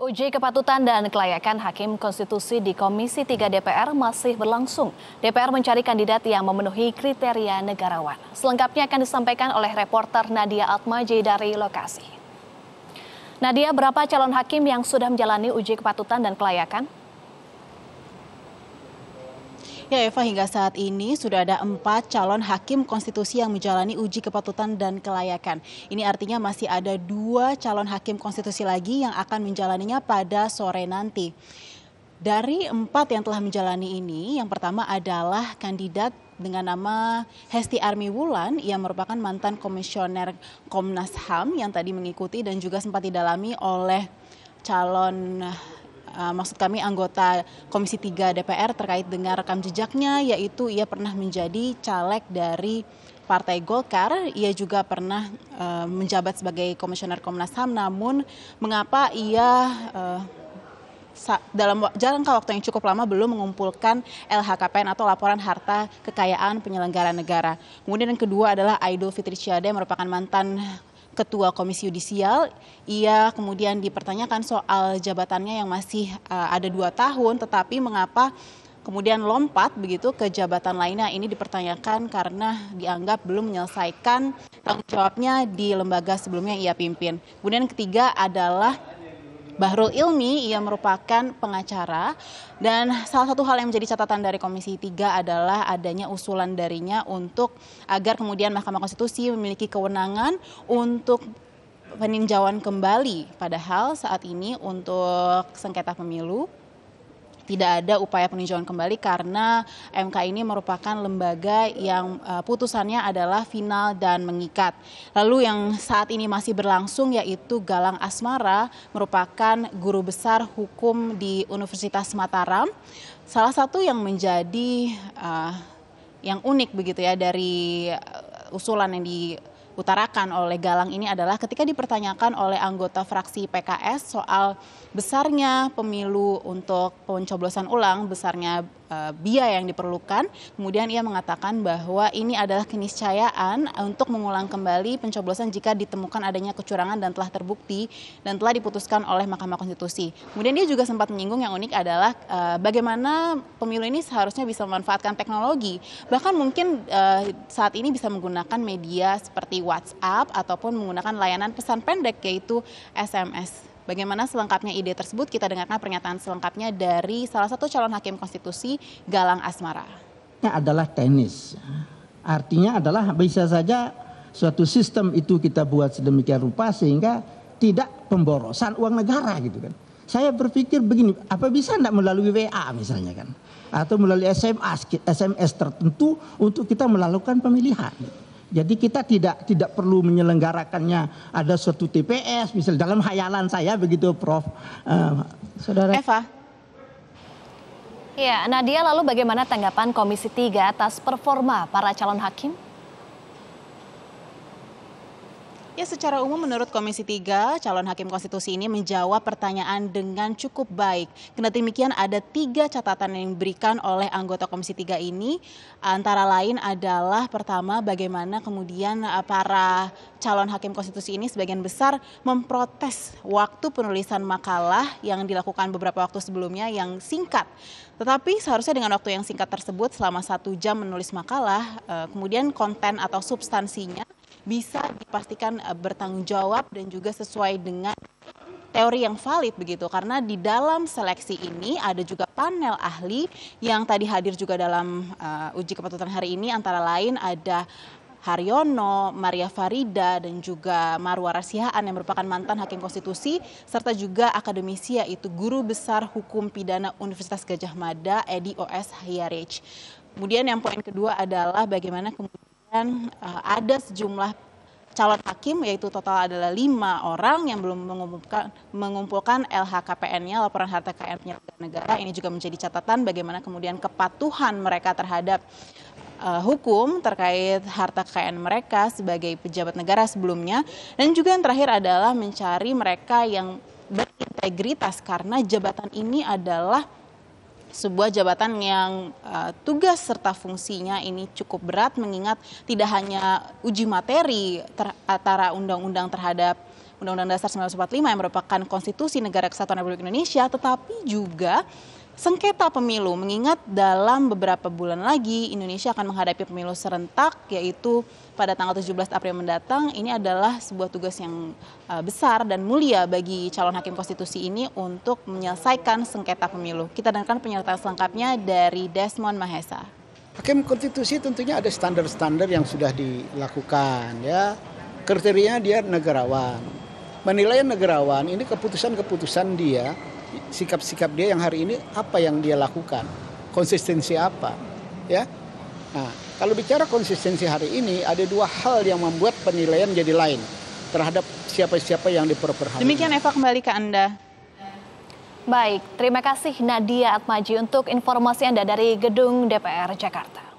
Uji kepatutan dan kelayakan Hakim Konstitusi di Komisi 3 DPR masih berlangsung. DPR mencari kandidat yang memenuhi kriteria negarawan. Selengkapnya akan disampaikan oleh reporter Nadia Atmaji dari lokasi. Nadia, berapa calon hakim yang sudah menjalani uji kepatutan dan kelayakan? Ya Eva, hingga saat ini sudah ada 4 calon hakim konstitusi yang menjalani uji kepatutan dan kelayakan. Ini artinya masih ada 2 calon hakim konstitusi lagi yang akan menjalaninya pada sore nanti. Dari 4 yang telah menjalani ini, yang pertama adalah kandidat dengan nama Hesti Army Wulan. Ia merupakan mantan komisioner Komnas HAM yang tadi mengikuti dan juga sempat didalami oleh calon anggota Komisi 3 DPR terkait dengan rekam jejaknya, yaitu ia pernah menjadi caleg dari Partai Golkar. Ia juga pernah menjabat sebagai komisioner Komnas HAM, namun mengapa ia dalam jangka waktu yang cukup lama belum mengumpulkan LHKPN atau laporan harta kekayaan penyelenggara negara. Kemudian yang kedua adalah Aidul Fitri Syade, merupakan mantan Ketua Komisi Yudisial. Ia kemudian dipertanyakan soal jabatannya yang masih ada 2 tahun, tetapi mengapa kemudian lompat begitu ke jabatan lainnya. Ini dipertanyakan karena dianggap belum menyelesaikan tanggung jawabnya di lembaga sebelumnya ia pimpin. Kemudian yang ketiga adalah Bahrul Ilmi. Ia merupakan pengacara dan salah satu hal yang menjadi catatan dari Komisi 3 adalah adanya usulan darinya untuk agar kemudian Mahkamah Konstitusi memiliki kewenangan untuk peninjauan kembali. Padahal saat ini untuk sengketa pemilu tidak ada upaya peninjauan kembali karena MK ini merupakan lembaga yang putusannya adalah final dan mengikat. Lalu yang saat ini masih berlangsung yaitu Galang Asmara, merupakan guru besar hukum di Universitas Mataram. Salah satu yang menjadi yang unik begitu ya dari usulan yang diutarakan oleh Galang ini adalah ketika dipertanyakan oleh anggota fraksi PKS soal besarnya pemilu untuk pencoblosan ulang, besarnya biaya yang diperlukan, kemudian ia mengatakan bahwa ini adalah keniscayaan untuk mengulang kembali pencoblosan jika ditemukan adanya kecurangan dan telah terbukti dan telah diputuskan oleh Mahkamah Konstitusi. Kemudian dia juga sempat menyinggung yang unik adalah bagaimana pemilu ini seharusnya bisa memanfaatkan teknologi. Bahkan mungkin saat ini bisa menggunakan media seperti WhatsApp ataupun menggunakan layanan pesan pendek yaitu SMS. Bagaimana selengkapnya ide tersebut? Kita dengarkan pernyataan selengkapnya dari salah satu calon hakim konstitusi, Galang Asmara. Ini adalah teknis. Artinya adalah bisa saja suatu sistem itu kita buat sedemikian rupa sehingga tidak pemborosan uang negara gitu kan. Saya berpikir begini, apa bisa enggak melalui WA misalnya kan? Atau melalui SMS tertentu untuk kita melakukan pemilihan. Jadi kita tidak perlu menyelenggarakannya ada suatu TPS, misalnya dalam khayalan saya begitu, Prof. Saudara Eva. Ya, Nadia, lalu bagaimana tanggapan Komisi 3 atas performa para calon hakim? Ya, secara umum menurut Komisi 3, calon hakim konstitusi ini menjawab pertanyaan dengan cukup baik. Kendati demikian ada 3 catatan yang diberikan oleh anggota Komisi 3 ini. Antara lain adalah pertama bagaimana kemudian para calon hakim konstitusi ini sebagian besar memprotes waktu penulisan makalah yang dilakukan beberapa waktu sebelumnya yang singkat. Tetapi seharusnya dengan waktu yang singkat tersebut selama 1 jam menulis makalah, kemudian konten atau substansinya bisa dipastikan bertanggung jawab dan juga sesuai dengan teori yang valid begitu. Karena di dalam seleksi ini ada juga panel ahli yang tadi hadir juga dalam uji kepatutan hari ini. Antara lain ada Haryono, Maria Farida, dan juga Marwara Sihaan yang merupakan mantan hakim konstitusi, serta juga akademisi yaitu Guru Besar Hukum Pidana Universitas Gadjah Mada, Edi O.S. Hyarich. Kemudian yang poin kedua adalah bagaimana kemudian ada sejumlah calon hakim, yaitu total adalah 5 orang yang belum mengumpulkan LHKPN-nya, laporan harta kekayaan penyelenggara negara. Ini juga menjadi catatan bagaimana kemudian kepatuhan mereka terhadap hukum terkait harta kekayaan mereka sebagai pejabat negara sebelumnya. Dan juga yang terakhir adalah mencari mereka yang berintegritas karena jabatan ini adalah sebuah jabatan yang tugas serta fungsinya ini cukup berat, mengingat tidak hanya uji materi antara undang-undang terhadap Undang-Undang Dasar 1945 yang merupakan konstitusi Negara Kesatuan Republik Indonesia, tetapi juga sengketa pemilu, mengingat dalam beberapa bulan lagi Indonesia akan menghadapi pemilu serentak, yaitu pada tanggal 17 April mendatang. Ini adalah sebuah tugas yang besar dan mulia bagi calon hakim konstitusi ini untuk menyelesaikan sengketa pemilu. Kita dengarkan pernyataan selengkapnya dari Desmond Mahesa. Hakim konstitusi tentunya ada standar-standar yang sudah dilakukan, ya. Kriterianya dia negarawan. Menilai negarawan ini keputusan-keputusan dia, sikap-sikap dia yang hari ini apa yang dia lakukan, konsistensi apa, ya. Nah, kalau bicara konsistensi hari ini ada dua hal yang membuat penilaian jadi lain terhadap siapa-siapa yang diperhatikan. Demikian Eva, kembali ke Anda. Baik, terima kasih Nadia Atmaji untuk informasi Anda dari Gedung DPR Jakarta.